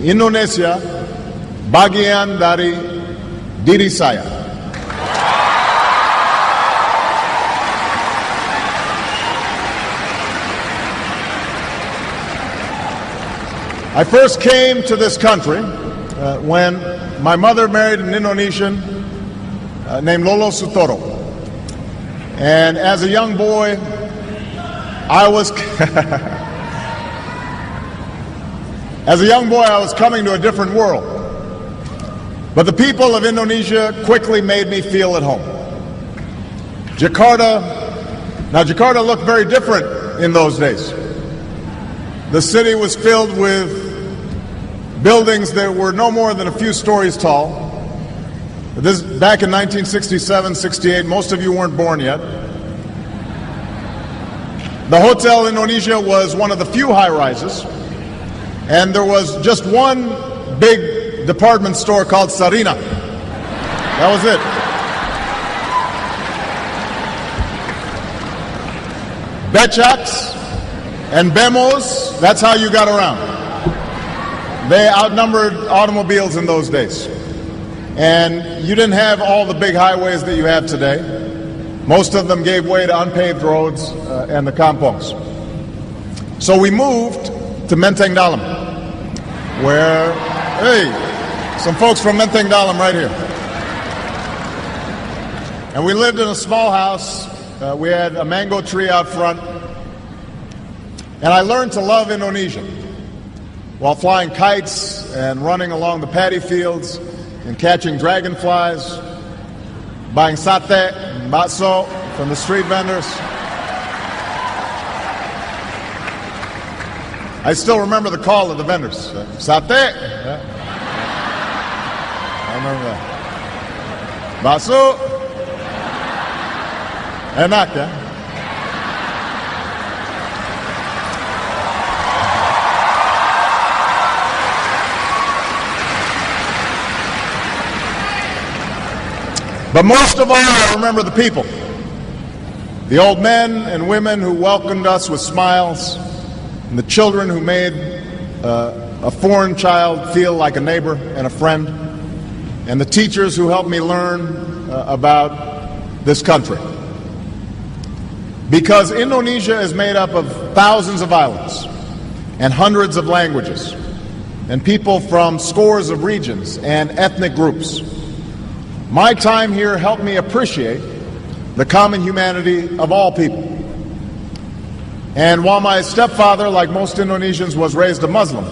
Indonesia bagian dari diri saya. I first came to this country when my mother married an Indonesian named Lolo Sutoro. And as a young boy, I was coming to a different world. But the people of Indonesia quickly made me feel at home. Jakarta looked very different in those days. The city was filled with buildings that were no more than a few stories tall. This back in 1967, 68, most of you weren't born yet. The Hotel Indonesia was one of the few high-rises, and there was just one big department store called Sarina. That was it. Becaks and Bemos, that's how you got around. They outnumbered automobiles in those days. And you didn't have all the big highways that you have today. Most of them gave way to unpaved roads and the kampongs. So we moved to Menteng Dalam, where, hey, some folks from Menteng Dalam right here. And we lived in a small house. We had a mango tree out front. And I learned to love Indonesia while flying kites and running along the paddy fields and catching dragonflies, buying sate and bakso from the street vendors. I still remember the call of the vendors. Sate. Yeah. I remember that. Bakso. Enak, yeah? But most of all, I remember the people. The old men and women who welcomed us with smiles, and the children who made a foreign child feel like a neighbor and a friend, and the teachers who helped me learn about this country. Because Indonesia is made up of thousands of islands and hundreds of languages, and people from scores of regions and ethnic groups. My time here helped me appreciate the common humanity of all people. And while my stepfather, like most Indonesians, was raised a Muslim,